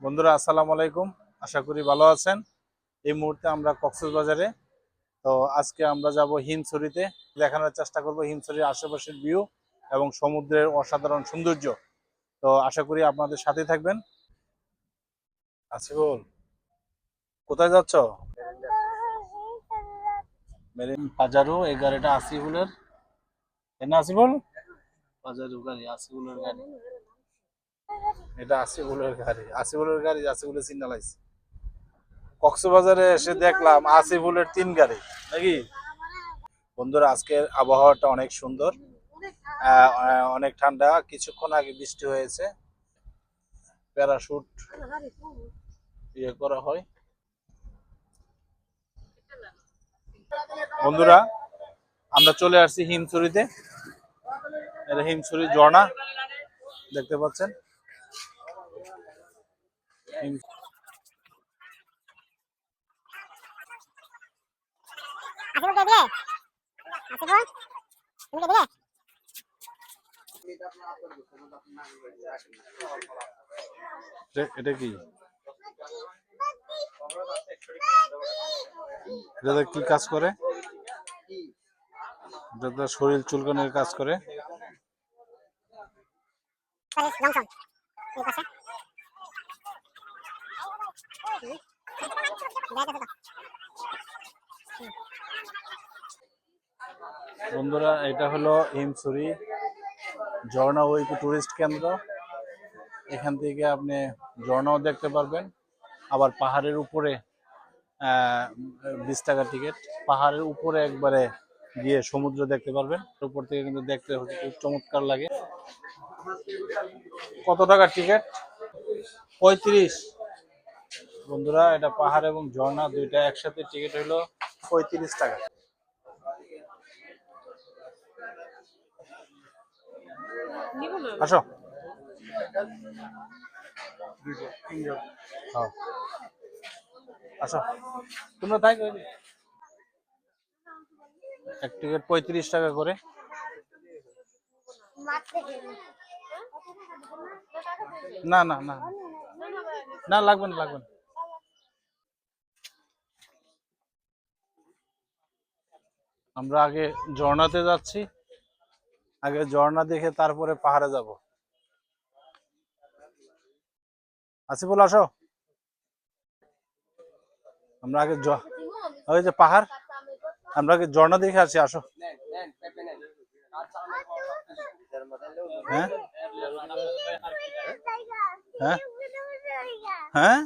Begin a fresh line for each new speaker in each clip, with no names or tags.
বন্ধুরা আসসালামু আলাইকুম। আশা করি ভালো আছেন। এই মুহূর্তে আমরা কক্সবাজারে। তো আজকে আমরা যাব হিমছড়িতে, দেখানোর চেষ্টা করব হিমছড়ির আশেপাশের ভিউ এবং সমুদ্রের অসাধারণ সৌন্দর্য। তো আশা করি আপনাদের সাথে থাকবেন। আসিফুল, কোথায় যাচ্ছ? পাজারো, এই গাড়িটা আসিফুলের। না আসিফুল, পাজারো গাড়ি, আসিফুলের গাড়ি। এটা আসিফুলের গাড়ি, আসিফুলের গাড়ি, আসিফুলের সিগন্যাল আইছে। কক্সবাজারে এসে দেখলাম আসিফুলের 3 গাড়ি নাকি। বন্ধুরা আজকের আবহাওয়াটা অনেক সুন্দর, অনেক ঠান্ডা। কিছুক্ষণ আগে বৃষ্টি হয়েছে। প্যারাশুট করা হয়। বন্ধুরা আমরা চলে আসছি হিমছড়িতে। এটা হিমছড়ি ঝর্ণা দেখতে পাচ্ছেন। এটা কি, এটা কি কাজ করে? এটা শরীর চুলকানোর কাজ করে। বন্ধুরা এটা হলো হিমছড়ি ঝর্ণা ওই টুরিস্ট কেন্দ্র। এখান থেকে আপনি ঝর্ণাও দেখতে পারবেন, আবার পাহাড়ের উপরে 20 টাকা টিকিট। পাহাড়ের উপরে একবারে গিয়ে সমুদ্র দেখতে পারবেন। উপর থেকে কিন্তু দেখতে খুব চমৎকার লাগে। কত টাকা টিকিট? 35। বন্ধুরা এটা পাহাড় এবং ঝর্ণা দুইটা একসাথে, টিকিট হলো 35 টাকা। আসো। হ্যাঁ, আসো তোমরা তাই। এক টিকিট 35 টাকা করে। না না না না, লাগবে না লাগবে না। আমরা আগে ঝর্ণাতে যাচ্ছি, আগে ঝর্ণা দেখে তারপরে পাহাড়ে যাব। আসিফুল আসো। আমরা আগে ওই যে পাহাড়, আমরা আগে ঝর্ণা দেখে আসি, আসো। হ্যাঁ হ্যাঁ হ্যাঁ,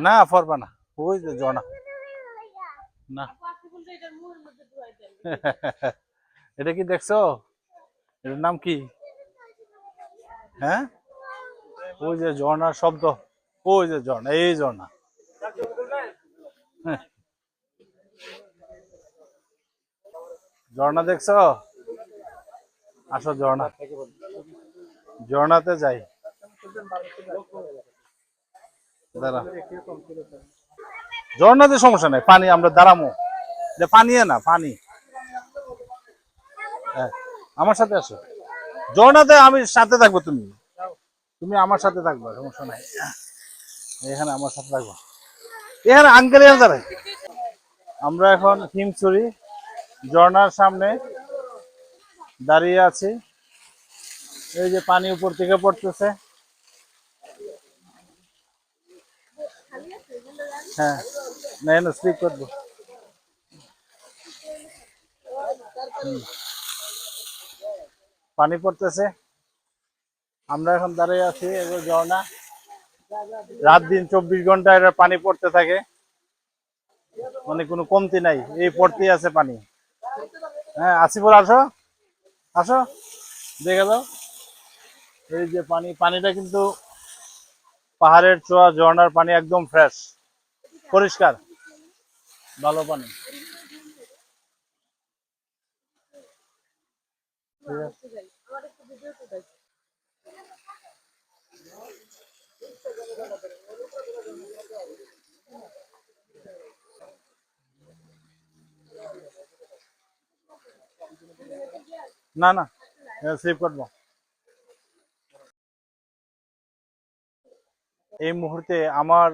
না পারবা না, ওই যে ঝর্ণা। না এটা কি দেখছো? এটার নাম কি? হ্যাঁ, ওই যে ঝর্ণার শব্দ, ওই যে ঝর্ণা, এই ঝর্ণা। হ্যাঁ, ঝর্ণা দেখছো? আসো ঝর্ণা, ঝর্ণাতে যাই। দাঁড়া, ঝর্ণাতে সমস্যা নাই, পানি আমরা দাঁড়ামো। পানি না পানি। হ্যাঁ, আমার সাথে আসো ঝর্ণাতে, আমি সাথে থাকবো। তুমি তুমি আমার সাথে থাকবা, সমস্যা নাই। এখানে আমার সাথে থাকবো, এখানে আঙ্কেল দাঁড়ায়। আমরা এখন হিমছড়ি ঝর্ণার সামনে দাঁড়িয়ে আছি। এই যে পানি উপর থেকে পড়তেছে। হ্যাঁ, না না, স্লিপ করবো। পানি পড়তেছে, আমরা এখন দাঁড়িয়ে আছি। ঝর্ণা রাত দিন 24 ঘন্টা এটা পানি পড়তে থাকে, মানে কোনো কমতি নাই, এই পড়তেই আছে পানি। হ্যাঁ আসিফুল আসো, আসো দেখে দাও। এই যে পানি, পানিটা কিন্তু পাহাড়ের চোয়া ঝর্ণার পানি, একদম ফ্রেশ, পরিষ্কার, ভালো পানি। না না, স্লিপ করবো। এই মুহূর্তে আমার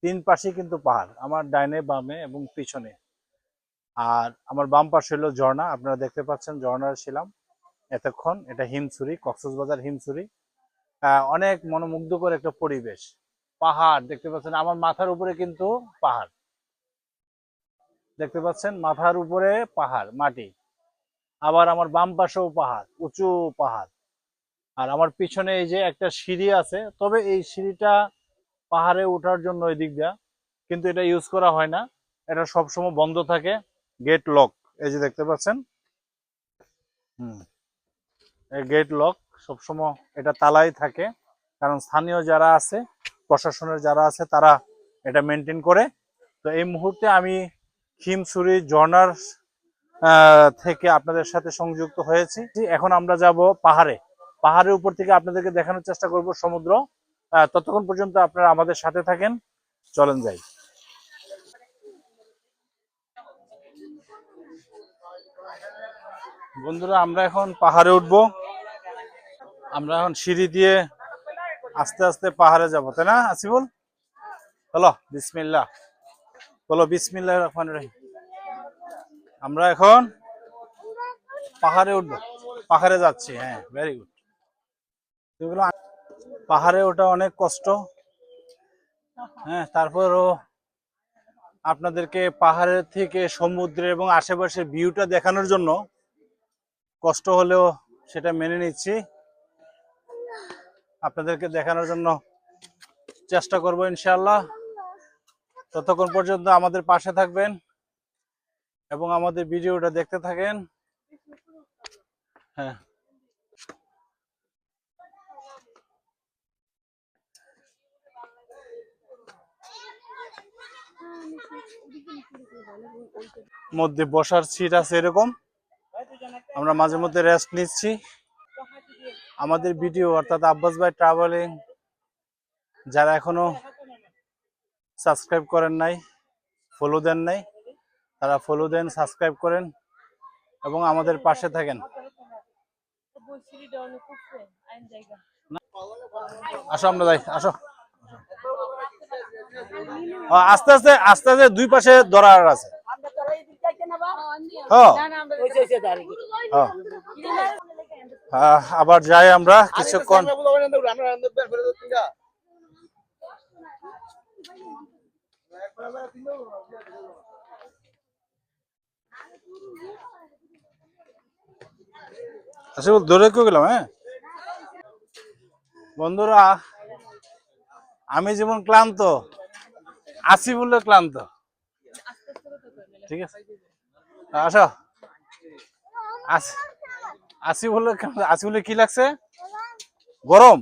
তিন পাশে কিন্তু পাহাড়, আমার ডাইনে বামে এবং পিছনে। আর আমার বাম পাশে হলো ঝর্ণা, আপনারা দেখতে পাচ্ছেন ঝর্ণায় ছিলাম এতক্ষণ। এটা হিমছড়ি, কক্সবাজার হিমছড়ি। অনেক মনোমুগ্ধকর একটা পরিবেশ। পাহাড় দেখতে পাচ্ছেন আমার মাথার উপরে কিন্তু পাহাড়, দেখতে পাচ্ছেন মাথার উপরে পাহাড় মাটি। আবার আমার বাম পাশেও পাহাড়, উঁচু পাহাড়। আর আমার পিছনে এই যে একটা সিঁড়ি আছে, তবে এই সিঁড়িটা পাহাড়ে ওঠার জন্য ওই দিক দিয়া, কিন্তু এটা ইউজ করা হয় না। এটা সবসময় বন্ধ থাকে, গেট লক। এই যে দেখতে পাচ্ছেন, হুম, এই গেট লক সবসময়, এটা তালাই থাকে। কারণ স্থানীয় যারা আছে, প্রশাসনের যারা আছে, তারা এটা মেনটেন করে। তো এই মুহূর্তে আমি হিমছড়ি ঝর্ণার থেকে আপনাদের সাথে সংযুক্ত হয়েছি। এখন আমরা যাব পাহাড়ে। পাহাড়ের উপর থেকে আপনাদেরকে দেখানোর চেষ্টা করব সমুদ্র। ততক্ষণ পর্যন্ত আপনারা আমাদের সাথে থাকেন, চলেন যাই। বন্ধুরা, আমরা এখন পাহাড়ে উঠবো। আমরা এখন সিঁড়ি দিয়ে আস্তে আস্তে পাহাড়ে যাব, তাই না আসিফুল? চলো বিসমিল্লাহ, বলো বিসমিল্লাহির রহমানির রহিম। আমরা এখন পাহাড়ে উঠবো, পাহাড়ে যাচ্ছি। হ্যাঁ, ভেরি গুড। পাহাড়ে ওঠা অনেক কষ্ট। হ্যাঁ, তারপরও আপনাদেরকে পাহাড়ের থেকে সমুদ্রের এবং আশেপাশের ভিউটা দেখানোর জন্য কষ্ট হলেও সেটা মেনে নিচ্ছি। আপনাদেরকে দেখানোর জন্য চেষ্টা করব ইনশাআল্লাহ। ততক্ষণ পর্যন্ত আমাদের পাশে থাকবেন এবং আমাদের ভিডিওটা দেখতে থাকেন। হ্যাঁ, মধ্যে বসার সিট আছে এরকম। আমরা মাঝে মধ্যে রেস্ট নিচ্ছি। আমাদের ভিডিও অর্থাৎ আব্বাস ভাই ট্রাভেলিং যারা এখনো সাবস্ক্রাইব করেন নাই, ফলো দেন নাই, তারা ফলো দেন, সাবস্ক্রাইব করেন এবং আমাদের পাশে থাকেন। আসো আমরা যাই, আসো। আস্তে আস্তে আস্তে আস্তে দুই পাশে ধরার আছে। আবার যাই আমরা কিছুক্ষণ। আচ্ছা, দৌড়ে কেউ গেলাম। হ্যাঁ বন্ধুরা, আমি যেমন ক্লান্ত, আসিফুলও ক্লান্ত। ঠিক আছে, আসো। আসিফুলের কি লাগছে? গরম?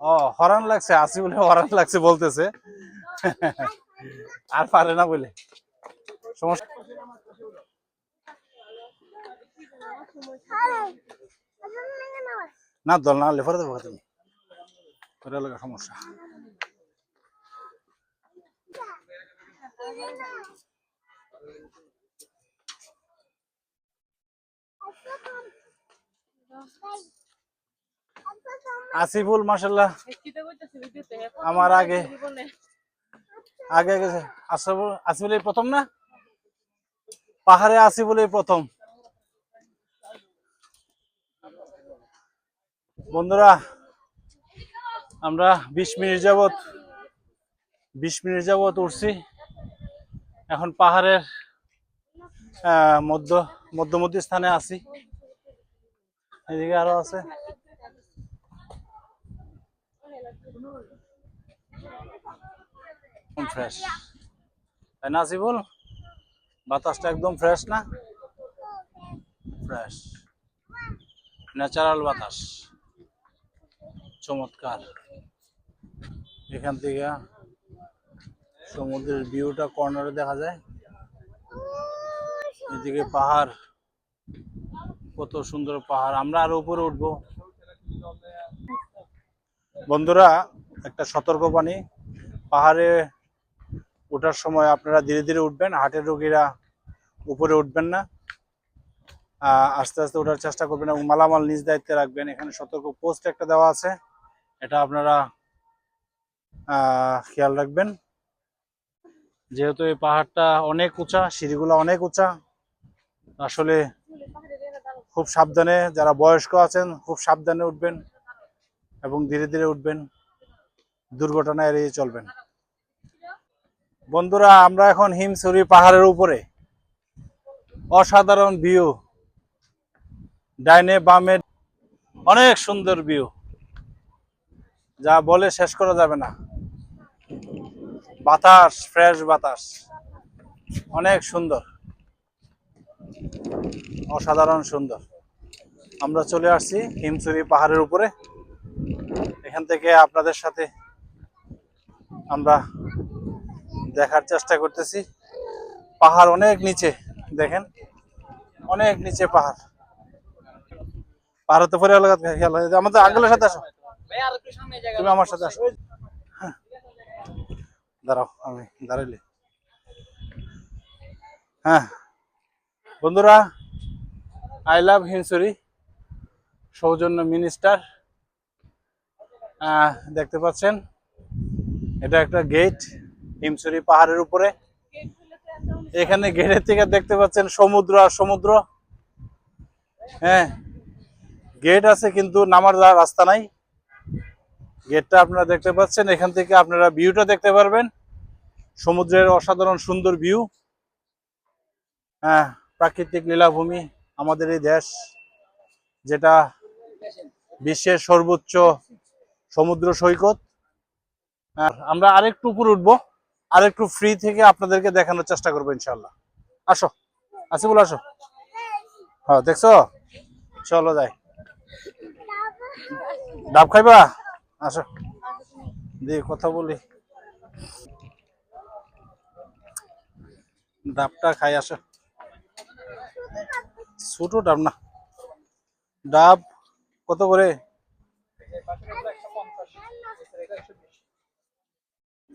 ও, হরান লাগছে। আসিফুলের হরান লাগছে বলতেছে। আর পারে না বলে সমস্যা। না দল না লেফারে দেবো তুমি, সমস্যা। আসিফুল মাশাআল্লাহ আমার আগে আগে গেছে। আসিফুল এই প্রথম না পাহাড়ে, আসিফুল এই প্রথম। বন্ধুরা, আমরা 20 মিনিট যাবত উঠছি। এখন পাহাড়ের মধ্যবর্তী স্থানে আছি। এদিকে আরো আছে। ফ্রেশ, তাই না আসিফুল? বাতাসটা একদম ফ্রেশ না? ফ্রেশ ন্যাচারাল বাতাস, চমৎকার। এখান থেকে সমুদ্রের ভিউটা কর্নারে দেখা যায়। এদিকে পাহাড়, কত সুন্দর পাহাড়। আমরা আরো উপরে উঠবো। বন্ধুরা, একটা সতর্কবাণী, পাহাড়ে ওঠার সময় আপনারা ধীরে ধীরে উঠবেন। হার্টের রোগীরা উপরে উঠবেন না, আস্তে আস্তে ওঠার চেষ্টা করবেন এবং মালামাল নিজ দায়িত্বে রাখবেন। এখানে সতর্ক পোস্ট একটা দেওয়া আছে, এটা আপনারা খেয়াল রাখবেন, যেহেতু এই পাহাড়টা অনেক উঁচা, সিঁড়িগুলো অনেক উঁচা। আসলে খুব সাবধানে, যারা বয়স্ক আছেন খুব সাবধানে উঠবেন এবং ধীরে ধীরে উঠবেন, দুর্ঘটনা এড়িয়ে চলবেন। বন্ধুরা, আমরা এখন হিমছড়ি পাহাড়ের উপরে। অসাধারণ ভিউ, ডাইনে বামে অনেক সুন্দর ভিউ, যা বলে শেষ করা যাবে না। বাতাস, ফ্রেশ বাতাস, অনেক সুন্দর, অসাধারণ সুন্দর। আমরা চলে আসছি হিমছড়ি পাহাড়ের উপরে। এখান থেকে আপনাদের সাথে আমরা দেখার চেষ্টা করতেছি। পাহাড় অনেক নিচে, দেখেন অনেক নিচে পাহাড়। পাহাড় তো পরে খেয়াল হয়। আমাদের আঙ্কেলের সাথে আসো, তুমি আমার সাথে আসো। হ্যাঁ, দাঁড়াও, আমি দাঁড়াইলে। হ্যাঁ বন্ধুরা, আই লাভ হিমছড়ি সৌজন্য মিনিস্টার। দেখতে পাচ্ছেন, এটা একটা গেট হিমছড়ি পাহাড়ের উপরে। এখানে গেটের থেকে দেখতে পাচ্ছেন সমুদ্র আর সমুদ্র। হ্যাঁ, গেট আছে কিন্তু নামার যাওয়ার রাস্তা নাই। গেটটা আপনারা দেখতে পাচ্ছেন, এখান থেকে আপনারা ভিউটা দেখতে পারবেন, সমুদ্রের অসাধারণ সুন্দর ভিউ। হ্যাঁ, প্রাকৃতিক লীলাভূমি আমাদের এই দেশ, যেটা বিশ্বের সর্বোচ্চ সমুদ্র সৈকত। আমরা আরেকটু উপরে উঠবো, আরেকটু ফ্রি থেকে আপনাদেরকে দেখানোর চেষ্টা করবো ইনশাল্লাহ। আসো আসিফুল, আসো। হ্যাঁ দেখছো, চলো যাই। ডাব খাইবা? আসো দিয়ে কথা বলি, ডাবটা খাই। আসো, ছোট ডাব না। ডাব কত করে?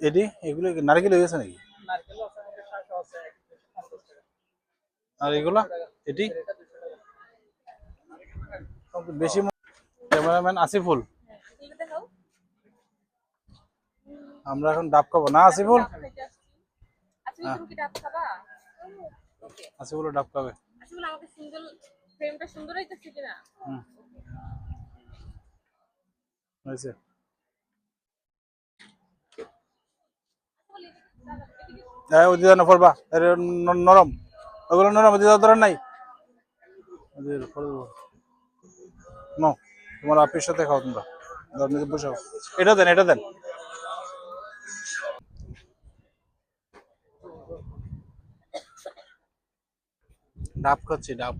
এটি এগুলো নারকেল হয়ে গেছে নাকি? আর এগুলা এটি বেশি। ক্যামেরাম্যান আসিফুল, আমরা এখন ডাব খাবো না। আসিফুল, আসিফুল ডাব খাবে। হয়েছে, হ্যাঁ ওই দিদা না ফলবা নরম, ওগুলো নরম, দিদা ধরার নাই। নো, তোমার আপির সাথে খাও তোমরা, বসে খাও। এটা দেন, এটা দেন। ডাব খাচ্ছি, ডাব।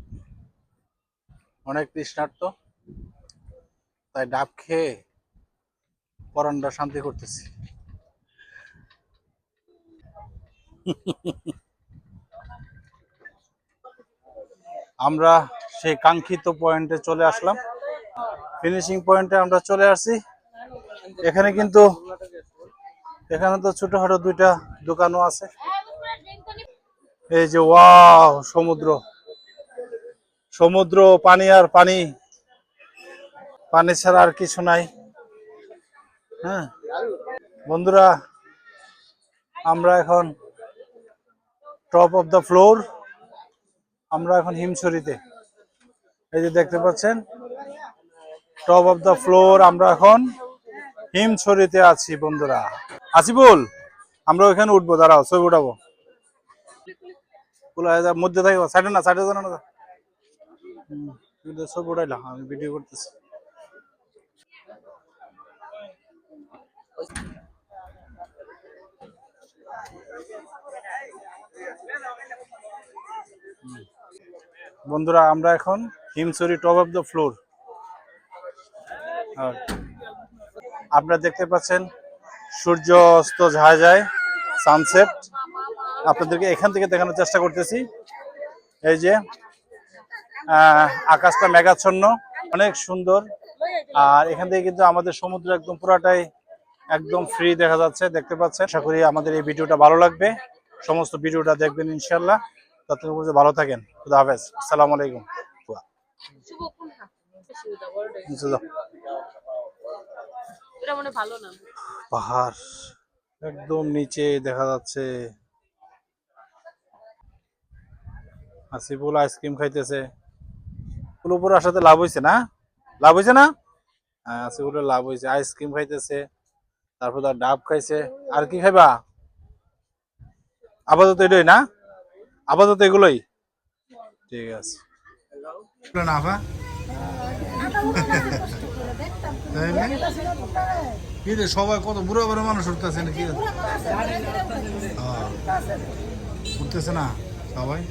অনেক তৃষ্ণার্ত, তাই ডাব খেয়ে পরানটা শান্তি করতেছি। আমরা সেই কাঙ্ক্ষিত পয়েন্টে চলে আসলাম, ফিনিশিং পয়েন্টে আমরা চলে আসছি। এখানে কিন্তু, এখানে তো ছোটখাটো দুইটা দোকানও আছে। এই যে ওয়াও, সমুদ্র, সমুদ্র, পানি আর পানি, পানি ছাড়া আর কিছু নাই। হ্যাঁ বন্ধুরা, আমরা এখন টপ অফ দ্য ফ্লোর, আমরা এখন হিমছড়িতে। এই যে দেখতে পাচ্ছেন, টপ অফ দ্য ফ্লোর, আমরা এখন হিমছড়িতে আছি বন্ধুরা। আসিফুল, আমরা ওইখানে উঠবো, দাঁড়াও ছবি উঠাবো। মধ্যে থাকবো, সাইডে না, সাইডে জানো না। ছবি উঠাইলাম, আমি ভিডিও করতেছি। বন্ধুরা, আমরা এখন Himchari top of the floor. আপনারা দেখতে পাচ্ছেন সূর্য অস্ত যায় যায়, সানসেট। আপনাদেরকে এখান থেকে দেখানোর চেষ্টা করতেছি। এই যে আকাশটা মেঘাচ্ছন্ন, অনেক সুন্দর। আর এখান থেকে কিন্তু আমাদের সমুদ্র একদম পুরাটাই একদম ফ্রি দেখা যাচ্ছে, দেখতে পাচ্ছেন। আশা করি আমাদের এই ভিডিওটা ভালো লাগবে, সমস্ত ভিডিওটা দেখবেন ইনশাল্লাহ। ততক্ষণ ভালো থাকেন, খুদা হাফেজ, আসসালামু আলাইকুম।
এটা মনে ভালো না।
পাহাড় একদম নিচে দেখা যাচ্ছে। আসিফুল আইসক্রিম খাইতেছে। উপরে আসাতে লাভ হয়েছে না? লাভ হয়েছে না? হ্যাঁ, আসিফুলের লাভ হয়েছে, আইসক্রিম খাইতেছে। তারপর তার ডাব খাইছে। আর কি খাইবা? আপাতত এটাই না? আপাতত এগুলোই। ঠিক আছে। না আপা, তাই না? কি রে, সবাই কত বুড়ো বুড়ো মানুষ উঠতেছে নাকি? উঠতেছে না সবাই।